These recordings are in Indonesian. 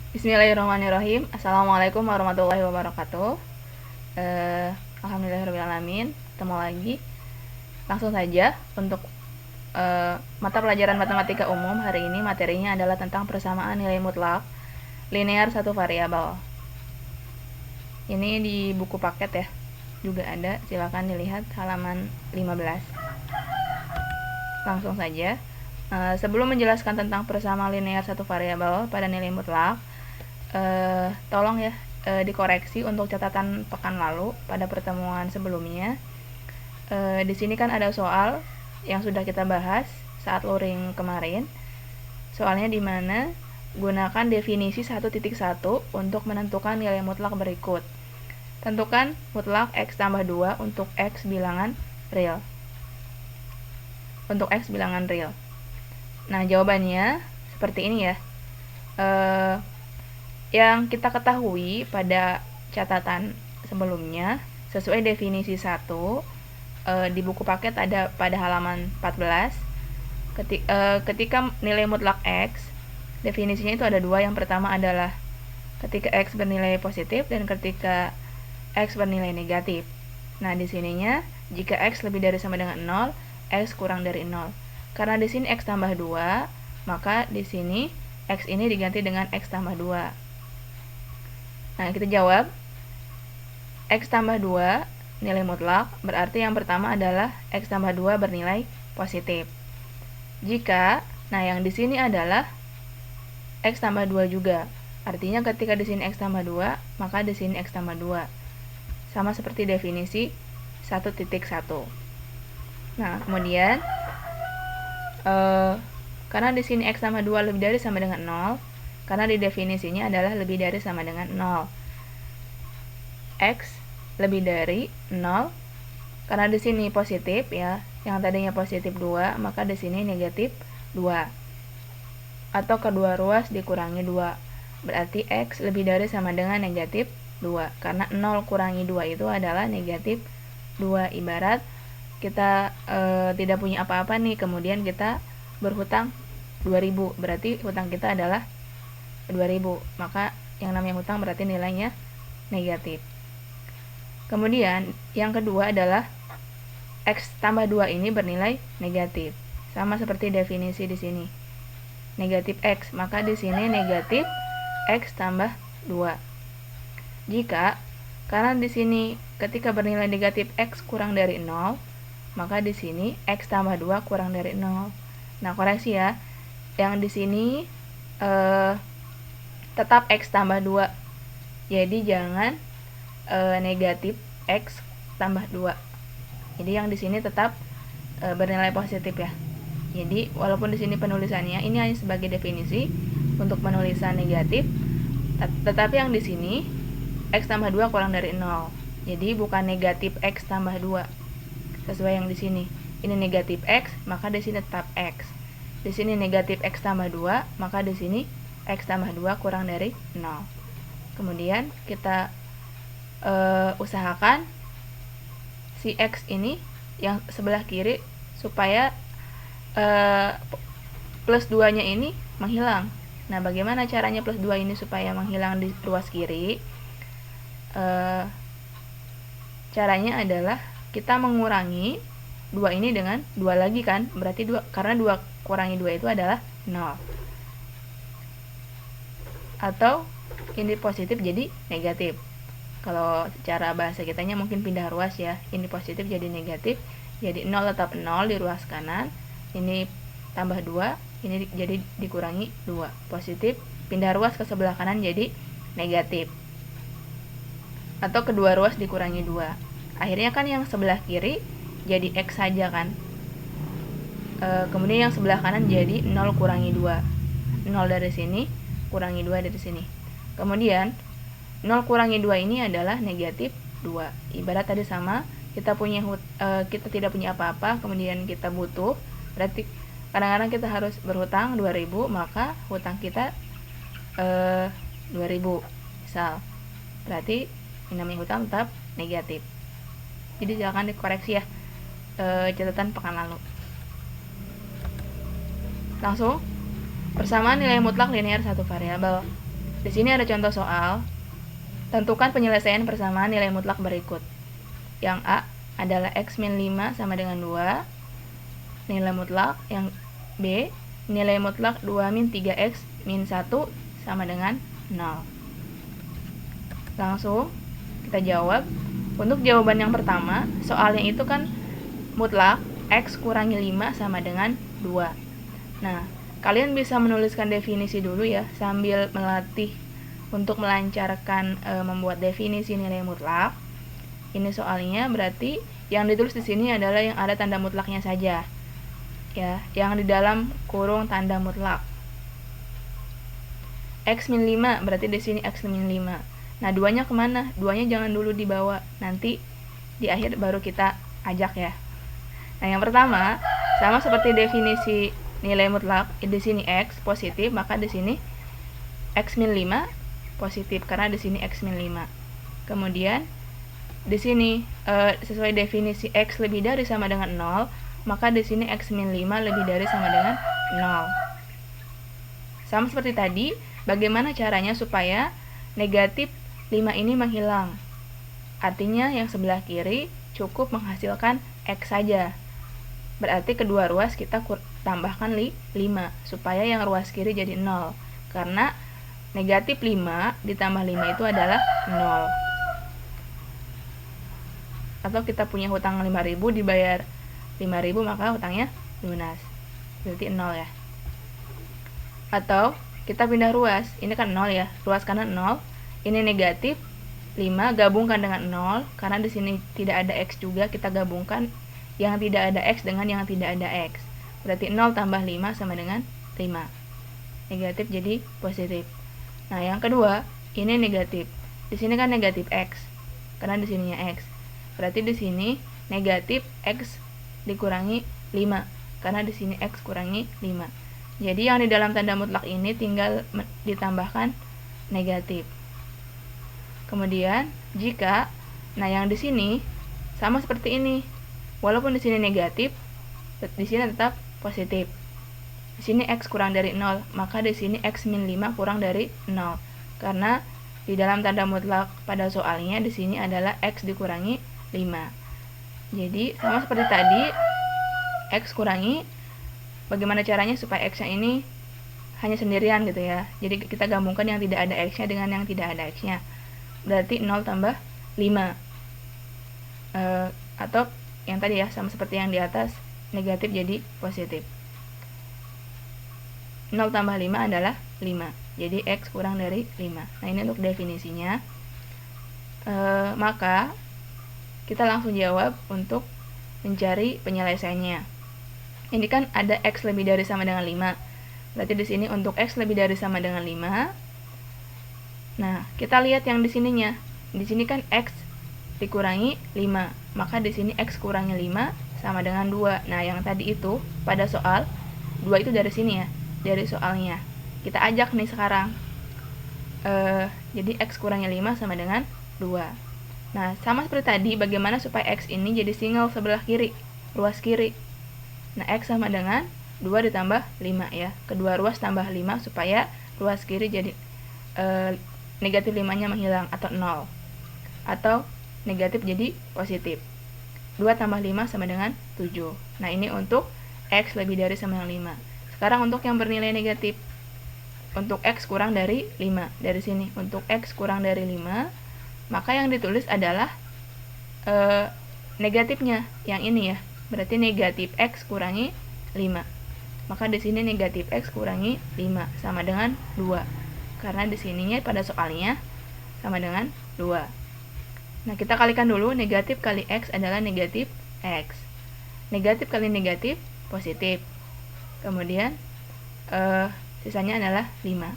Bismillahirrahmanirrahim. Assalamualaikum warahmatullahi wabarakatuh. Alhamdulillahirrahmanirrahim. Ketemu lagi. Langsung saja untuk mata pelajaran matematika umum hari ini materinya adalah tentang persamaan nilai mutlak linear satu variabel. Ini di buku paket ya. Juga ada, silakan dilihat halaman 15. Langsung saja. Sebelum menjelaskan tentang persamaan linear satu variabel pada nilai mutlak, tolong ya dikoreksi untuk catatan pekan lalu pada pertemuan sebelumnya. Di sini kan ada soal yang sudah kita bahas saat luring kemarin. Soalnya di mana gunakan definisi 1.1 untuk menentukan nilai mutlak berikut. Tentukan mutlak x tambah 2 untuk x bilangan real. Untuk x bilangan real. Nah, jawabannya seperti ini ya. Yang kita ketahui pada catatan sebelumnya, sesuai definisi 1, di buku paket ada pada halaman 14, ketika nilai mutlak x, definisinya itu ada dua. Yang pertama adalah ketika x bernilai positif dan ketika x bernilai negatif. Nah, di sininya, jika x lebih dari sama dengan 0, x kurang dari 0. Karena di sini x tambah 2, maka di sini x ini diganti dengan x tambah 2. Nah, kita jawab x tambah 2 nilai mutlak, berarti yang pertama adalah x tambah 2 bernilai positif. Jika, nah yang di sini adalah x tambah 2 juga. Artinya ketika di sini x tambah 2, maka di sini x tambah 2. Sama seperti definisi 1.1. Nah, kemudian karena di sini x tambah 2 lebih dari sama dengan 0, karena di definisinya adalah lebih dari sama dengan 0. X lebih dari 0, karena di sini positif ya, yang tadinya positif 2, maka di sini negatif 2. Atau kedua ruas dikurangi 2. Berarti x lebih dari sama dengan negatif 2. Karena 0 kurangi 2 itu adalah negatif 2. Ibarat kita tidak punya apa-apa nih, kemudian kita berhutang 2000, berarti hutang kita adalah 2000, maka yang namanya hutang berarti nilainya negatif. Kemudian yang kedua adalah x tambah 2 ini bernilai negatif, sama seperti definisi di sini, negatif x, maka di sini negatif x tambah 2. Jika karena di sini ketika bernilai negatif x kurang dari 0, maka di sini x tambah 2 kurang dari 0. Nah, koreksi ya. Yang di sini tetap x tambah 2. Jadi jangan negatif x tambah 2. Jadi yang di sini tetap bernilai positif ya. Jadi walaupun di sini penulisannya ini hanya sebagai definisi untuk penulisan negatif, tetapi yang di sini x tambah 2 kurang dari 0. Jadi bukan negatif x tambah 2. Sesuai yang di sini. Ini negatif x, maka di sini tetap x. Di sini negatif x tambah 2, maka di sini x tambah 2 kurang dari 0. Kemudian kita usahakan si x ini yang sebelah kiri supaya plus 2-nya ini menghilang. Nah, bagaimana caranya plus 2 ini supaya menghilang di ruas kiri? Caranya adalah kita mengurangi 2 ini dengan 2 lagi kan, berarti 2, karena 2 kurangi 2 itu adalah 0. Atau ini positif jadi negatif. Kalau cara bahasa kitanya mungkin pindah ruas ya, ini positif jadi negatif, jadi 0 tetap 0 di ruas kanan, ini tambah 2, ini jadi dikurangi 2, positif, pindah ruas ke sebelah kanan jadi negatif. Atau kedua ruas dikurangi 2. Akhirnya kan yang sebelah kiri jadi x saja kan. Kemudian yang sebelah kanan jadi 0 kurangi 2. 0 dari sini kurangi 2 dari sini. Kemudian 0 kurangi 2 ini adalah negatif 2. Ibarat tadi sama, kita tidak punya apa-apa, kemudian kita butuh, berarti kadang-kadang kita harus berhutang 2000, maka hutang kita 2000 misal. Berarti ini namanya hutang tetap negatif. Jadi silakan dikoreksi ya catatan pekan lalu. Langsung, persamaan nilai mutlak linear satu variabel. Di sini ada contoh soal. Tentukan penyelesaian persamaan nilai mutlak berikut. Yang A adalah X min 5 sama dengan 2 nilai mutlak. Yang B, nilai mutlak 2 min 3X min 1 sama dengan 0. Langsung kita jawab. Untuk jawaban yang pertama, soalnya itu kan mutlak X kurangi 5 sama dengan 2. Nah, kalian bisa menuliskan definisi dulu ya, sambil melatih untuk melancarkan membuat definisi nilai mutlak. Ini soalnya berarti yang ditulis di sini adalah yang ada tanda mutlaknya saja. Ya, yang di dalam kurung tanda mutlak. X min 5 berarti di sini X min 5. Nah, 2-nya kemana? 2-nya jangan dulu dibawa, nanti di akhir baru kita ajak ya. Nah, yang pertama sama seperti definisi nilai mutlak, di sini X positif, maka di sini X min 5 positif karena di sini X min 5. Kemudian di sini sesuai definisi X lebih dari sama dengan 0, maka di sini X min 5 lebih dari sama dengan 0. Sama seperti tadi, bagaimana caranya supaya negatif 5 ini menghilang? Artinya yang sebelah kiri cukup menghasilkan X saja. Berarti kedua ruas kita tambahkan 5 supaya yang ruas kiri jadi 0. Karena negatif 5 ditambah 5 itu adalah 0. Atau kita punya hutang 5.000, dibayar 5.000, maka hutangnya lunas. Berarti 0 ya. Atau kita pindah ruas. Ini kan 0 ya. Ruas kanan 0. Ini negatif 5 gabungkan dengan 0. Karena di sini tidak ada X juga, kita gabungkan yang tidak ada X dengan yang tidak ada X. Berarti 0 tambah 5 sama dengan 5. Negatif jadi positif. Nah, yang kedua, ini negatif. Di sini kan negatif X, karena di sininya X. Berarti di sini negatif X dikurangi 5, karena di sini X kurangi 5. Jadi yang di dalam tanda mutlak ini tinggal ditambahkan negatif. Kemudian jika, nah yang di sini sama seperti ini. Walaupun di sini negatif, di sini tetap positif. Di sini X kurang dari 0, maka di sini X min 5 kurang dari 0. Karena di dalam tanda mutlak pada soalnya di sini adalah X dikurangi 5. Jadi sama seperti tadi, X kurangi, bagaimana caranya supaya X-nya ini hanya sendirian gitu ya. Jadi kita gabungkan yang tidak ada X-nya dengan yang tidak ada X-nya. Berarti 0 tambah 5. Atau yang tadi ya, sama seperti yang di atas, negatif jadi positif. 0 tambah 5 adalah 5. Jadi X kurang dari 5. Nah, ini untuk definisinya. Maka kita langsung jawab untuk mencari penyelesaiannya. Ini kan ada X lebih dari sama dengan 5. Berarti di sini untuk X lebih dari sama dengan 5. Nah, kita lihat yang di sininya. Di sini kan X dikurangi 5. Maka di sini X kurangi 5 sama dengan 2. Nah, yang tadi itu pada soal 2 itu dari sini ya, dari soalnya. Kita ajak nih sekarang. Jadi X kurangi 5 sama dengan 2. Nah, sama seperti tadi, bagaimana supaya X ini jadi single sebelah kiri, ruas kiri. Nah, X sama dengan 2 ditambah 5 ya. Kedua ruas tambah 5 supaya ruas kiri jadi negatif 5-nya menghilang atau 0. Atau negatif jadi positif. 2 tambah 5 sama dengan 7. Nah, ini untuk X lebih dari sama dengan 5. Sekarang untuk yang bernilai negatif. Untuk X kurang dari 5. Dari sini, untuk X kurang dari 5, maka yang ditulis adalah negatifnya, yang ini ya. Berarti negatif X kurangi 5. Maka di sini negatif X kurangi 5 sama dengan 2. Karena di sininya pada soalnya sama dengan 2. Nah, kita kalikan dulu, negatif kali X adalah negatif X. Negatif kali negatif, positif. Kemudian, sisanya adalah 5.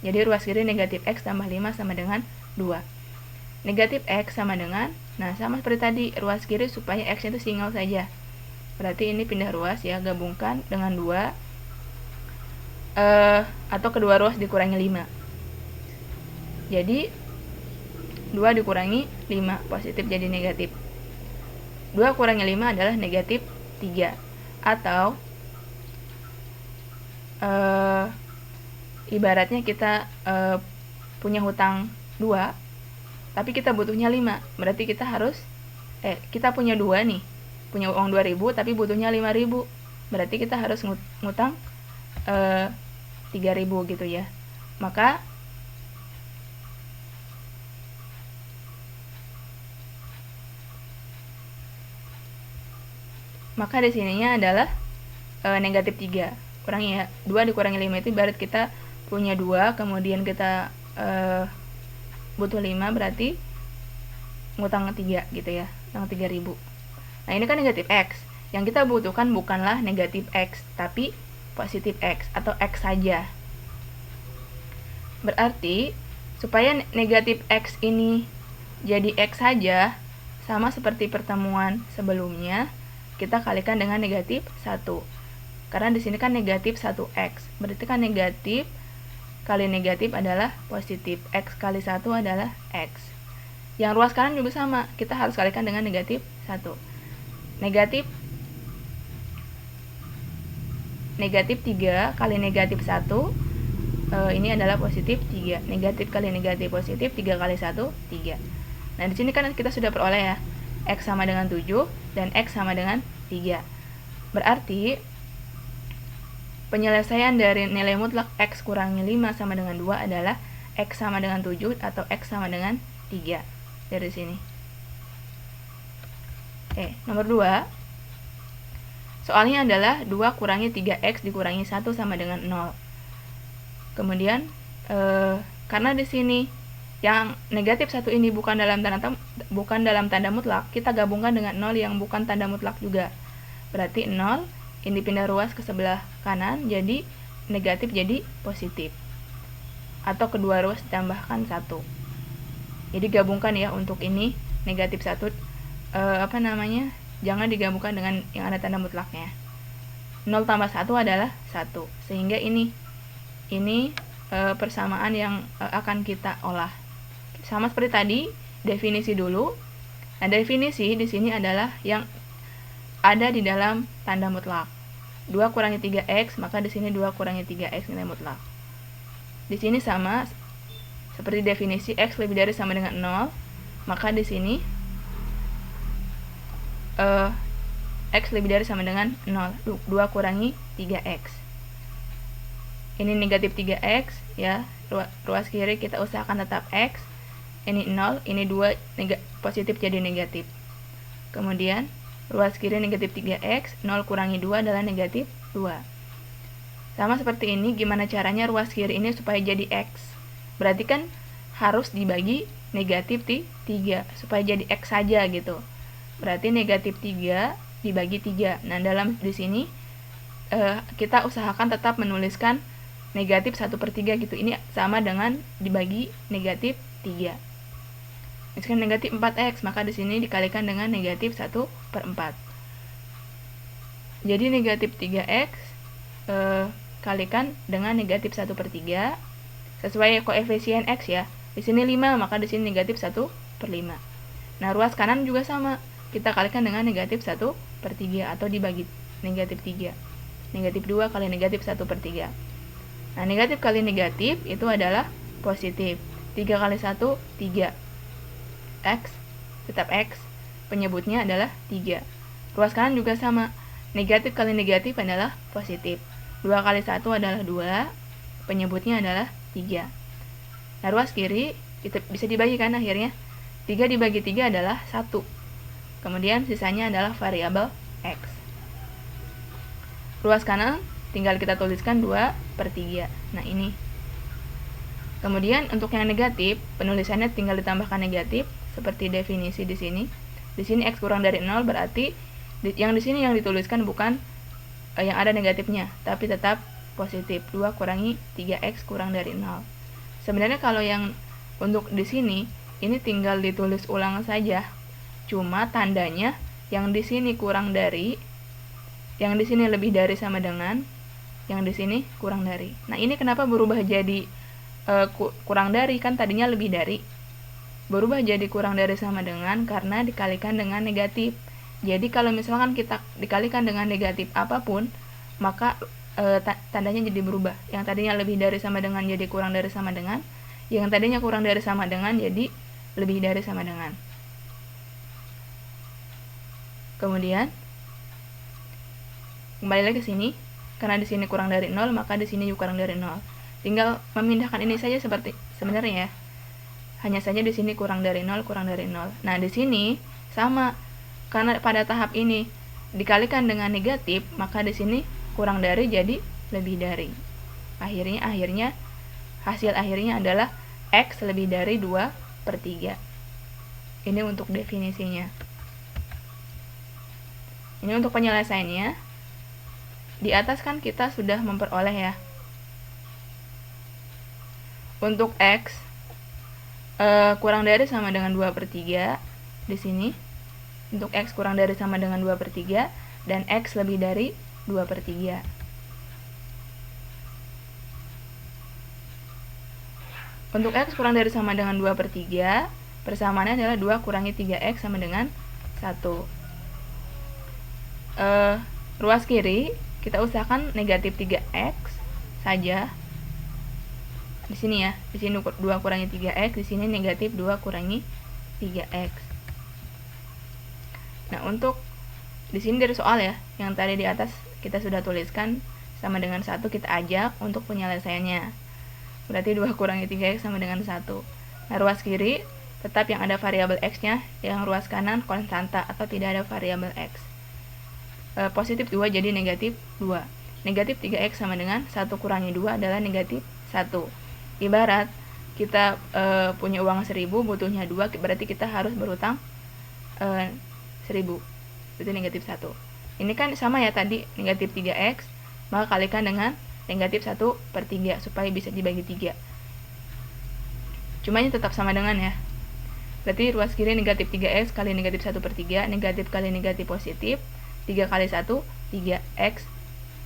Jadi, ruas kiri negatif X tambah 5 sama dengan 2. Negatif X sama dengan, nah sama seperti tadi, ruas kiri supaya X itu single saja. Berarti ini pindah ruas ya, gabungkan dengan 2. Atau kedua ruas dikurangi 5. Jadi 2 dikurangi 5, positif jadi negatif. 2 kurangi 5 adalah negatif 3. Atau ibaratnya kita punya hutang 2, tapi kita butuhnya 5. Berarti kita harus kita punya 2 nih. Punya uang 2.000 tapi butuhnya 5.000. Berarti kita harus ngutang 3.000 gitu ya. Maka di sininya adalah negatif 3. Kurangi ya. 2 dikurangi 5 itu berarti kita punya 2, kemudian kita butuh 5, berarti ngutang 3 gitu ya. Ngutang 3.000. Nah, ini kan negatif X. Yang kita butuhkan bukanlah negatif X, tapi positif X atau X saja. Berarti supaya negatif X ini jadi X saja, sama seperti pertemuan sebelumnya, kita kalikan dengan negatif 1. Karena di sini kan negatif 1X. Berarti kan negatif kali negatif adalah positif. X kali 1 adalah X. Yang ruas kanan juga sama. Kita harus kalikan dengan negatif 1. Negatif 3 kali negatif 1, ini adalah positif 3. Negatif kali negatif positif, 3 kali 1, 3. Nah, di sini kan kita sudah peroleh ya. X sama dengan 7 dan X sama dengan 3. Berarti penyelesaian dari nilai mutlak X kurangi 5 sama dengan 2 adalah X sama dengan 7 atau X sama dengan 3. Dari sini. Nomor 2. Soalnya adalah 2 kurangi 3X dikurangi 1 sama dengan 0. Kemudian, karena di sini yang negatif 1 ini bukan dalam tanda mutlak, kita gabungkan dengan 0 yang bukan tanda mutlak juga. Berarti 0 ini pindah ruas ke sebelah kanan, jadi negatif jadi positif. Atau kedua ruas ditambahkan 1. Jadi gabungkan ya untuk ini negatif 1 jangan digabungkan dengan yang ada tanda mutlaknya. 0 tambah 1 adalah 1. Sehingga ini persamaan yang akan kita olah. Sama seperti tadi, definisi dulu. Nah, definisi di sini adalah yang ada di dalam tanda mutlak. 2 kurangi 3X, maka di sini 2 kurangi 3X nilai mutlak. Di sini sama seperti definisi X lebih dari sama dengan 0, maka di sini X lebih dari sama dengan 0. 2 kurangi 3X. Ini negatif 3X ya. Ruas kiri kita usahakan tetap X. Ini 0, ini 2 positif jadi negatif. Kemudian ruas kiri negatif 3X, 0 kurangi 2 adalah negatif 2. Sama seperti ini, gimana caranya ruas kiri ini supaya jadi X? Berarti kan harus dibagi negatif 3 supaya jadi X saja gitu. Berarti negatif 3 dibagi 3. Nah, di sini kita usahakan tetap menuliskan negatif 1/3 gitu. Ini sama dengan dibagi negatif 3. Misalkan negatif 4X, maka di sini dikalikan dengan negatif 1/4. Jadi negatif 3X kalikan dengan negatif 1/3 sesuai koefisien X ya. Di sini 5, maka di sini negatif 1/5. Nah, ruas kanan juga sama. Kita kalikan dengan negatif 1/3 atau dibagi negatif 3. Negatif 2 kali negatif 1/3. Nah, negatif kali negatif itu adalah positif. 3 kali 1, 3. X, tetap X. Penyebutnya adalah 3. Ruas kanan juga sama. Negatif kali negatif adalah positif. 2 kali 1 adalah 2. Penyebutnya adalah 3. Nah, ruas kiri itu bisa dibagikan akhirnya. 3 dibagi 3 adalah 1. Kemudian sisanya adalah variabel X. Ruas kanan tinggal kita tuliskan 2/3. Nah, ini. Kemudian untuk yang negatif, penulisannya tinggal ditambahkan negatif seperti definisi di sini. Di sini X kurang dari 0 berarti yang di sini yang dituliskan bukan yang ada negatifnya, tapi tetap positif. 2 kurangi 3X kurang dari 0. Sebenarnya kalau yang untuk di sini ini tinggal ditulis ulang saja. Cuma tandanya yang di sini kurang dari, yang di sini lebih dari sama dengan, yang di sini kurang dari. Nah, ini kenapa berubah jadi kurang dari? Kan tadinya lebih dari. Berubah jadi kurang dari sama dengan karena dikalikan dengan negatif. Jadi kalau misalkan kita dikalikan dengan negatif apapun, maka tandanya jadi berubah. Yang tadinya lebih dari sama dengan jadi kurang dari sama dengan, Yang tadinya kurang dari sama dengan jadi lebih dari sama dengan. Kemudian kembali lagi ke sini, karena di sini kurang dari 0, maka di sini juga kurang dari 0. Tinggal memindahkan ini saja seperti sebenarnya ya. Hanya saja di sini kurang dari 0, kurang dari 0. Nah, di sini sama, karena pada tahap ini dikalikan dengan negatif, maka di sini kurang dari jadi lebih dari. Akhirnya hasil akhirnya adalah X lebih dari 2/3. Ini untuk definisinya. Ini untuk penyelesaiannya. Di atas kan kita sudah memperoleh ya. Untuk X kurang dari sama dengan 2/3 di sini. Untuk X kurang dari sama dengan 2/3 dan X lebih dari 2/3. Untuk X kurang dari sama dengan 2/3, persamaannya adalah 2 kurangi 3X sama dengan 1. Ruas kiri kita usahakan negatif 3X saja. Di sini ya, di sini 2 kurangi 3X, di sini negatif 2 kurangi 3X. Nah, untuk di sini dari soal ya, yang tadi di atas kita sudah tuliskan sama dengan 1, kita ajak untuk penyelesaiannya. Berarti 2 kurangi 3X sama dengan 1. Nah, ruas kiri tetap yang ada variabel X-nya, yang ruas kanan konstanta atau tidak ada variabel X. Positif 2 jadi negatif 2. Negatif 3X sama dengan 1 kurangi 2 adalah negatif 1. Ibarat kita punya uang 1000, butuhnya 2, berarti kita harus berutang 1000. Berarti negatif 1. Ini kan sama ya tadi, negatif 3X, maka kalikan dengan negatif 1/3 supaya bisa dibagi 3. Cuma ini tetap sama dengan ya. Berarti ruas kiri negatif 3X kali negatif 1/3, negatif kali negatif positif, 3 kali 1, 3X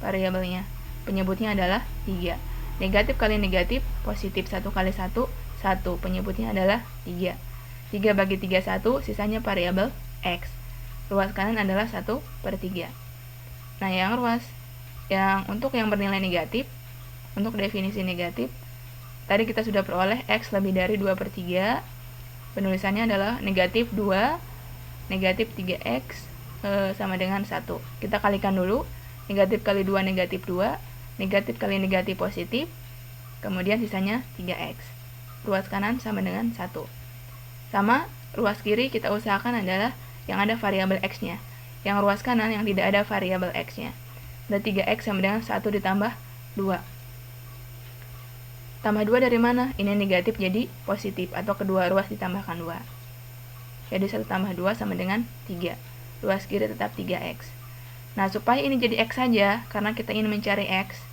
variabelnya. Penyebutnya adalah 3. Negatif kali negatif, positif 1 kali 1, 1. Penyebutnya adalah 3. 3 bagi 3, 1, sisanya variabel X. Ruas kanan adalah 1/3. Nah, yang untuk yang bernilai negatif, untuk definisi negatif, tadi kita sudah peroleh X lebih dari 2/3. Penulisannya adalah negatif 2, negatif 3X sama dengan 1. Kita kalikan dulu, negatif kali 2 negatif 2, negatif kali negatif positif, kemudian sisanya 3X. Ruas kanan sama dengan 1. Sama, ruas kiri kita usahakan adalah yang ada variabel X-nya. Yang ruas kanan yang tidak ada variabel X-nya. Berarti 3X sama dengan 1 ditambah 2. Tambah 2 dari mana? Ini negatif jadi positif, atau kedua ruas ditambahkan 2. Jadi 1 tambah 2 sama dengan 3. Ruas kiri tetap 3X. Nah, supaya ini jadi X saja, karena kita ingin mencari X,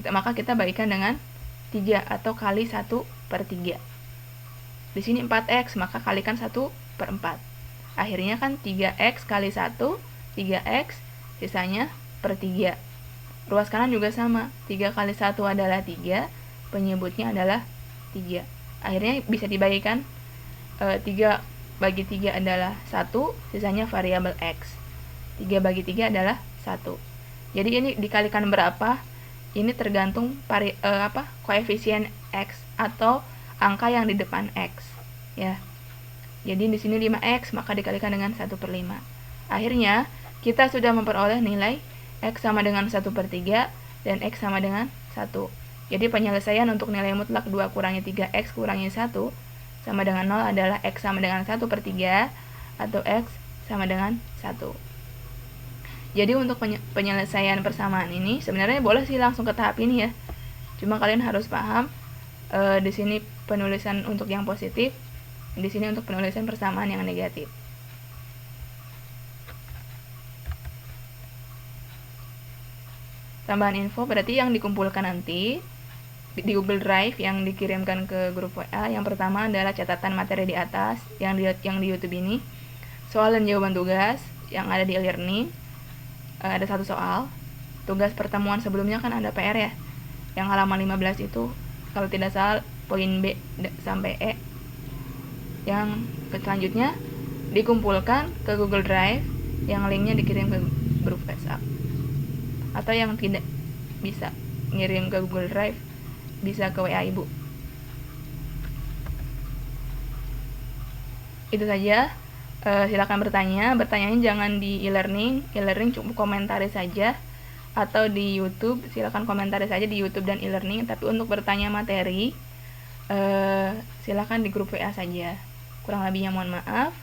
maka kita bagikan dengan 3 atau kali 1/3. Di sini 4X, maka kalikan 1/4. Akhirnya kan 3X kali 1, 3X, sisanya per 3. Ruas kanan juga sama, 3 kali 1 adalah 3, penyebutnya adalah 3. Akhirnya bisa dibagikan, 3 bagi 3 adalah 1, sisanya variabel X. 3 bagi 3 adalah 1. Jadi ini dikalikan berapa? Ini tergantung koefisien X atau angka yang di depan X ya. Jadi di sini 5X, maka dikalikan dengan 1/5. Akhirnya kita sudah memperoleh nilai X sama dengan 1/3 dan X sama dengan 1. Jadi penyelesaian untuk nilai mutlak 2 kurangi 3X kurangi 1 sama dengan 0 adalah X sama dengan 1/3 atau X sama dengan 1. Jadi untuk penyelesaian persamaan ini sebenarnya boleh sih langsung ke tahap ini ya. Cuma kalian harus paham di sini penulisan untuk yang positif, di sini untuk penulisan persamaan yang negatif. Tambahan info berarti yang dikumpulkan nanti di Google Drive yang dikirimkan ke grup WA, yang pertama adalah catatan materi di atas yang di YouTube ini, soal dan jawaban tugas yang ada di e-learning. Ada 1 soal. Tugas pertemuan sebelumnya kan ada PR ya, yang halaman 15 itu kalau tidak salah poin B sampai E. Yang selanjutnya dikumpulkan ke Google Drive yang linknya dikirim ke grup WhatsApp. Atau yang tidak bisa ngirim ke Google Drive bisa ke WA ibu. Itu saja. Silakan bertanya. Bertanyanya jangan di e-learning cukup komentari saja, atau di YouTube silakan komentari saja di YouTube dan e-learning. Tapi untuk bertanya materi, silakan di grup WA saja. Kurang lebihnya mohon maaf.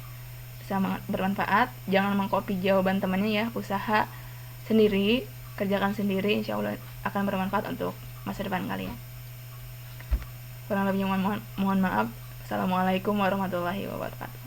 Semoga bermanfaat. Jangan mengcopy jawaban temannya ya. Usaha sendiri, kerjakan sendiri, insya Allah akan bermanfaat untuk masa depan kalian. Kurang lebihnya mohon maaf. Assalamualaikum warahmatullahi wabarakatuh.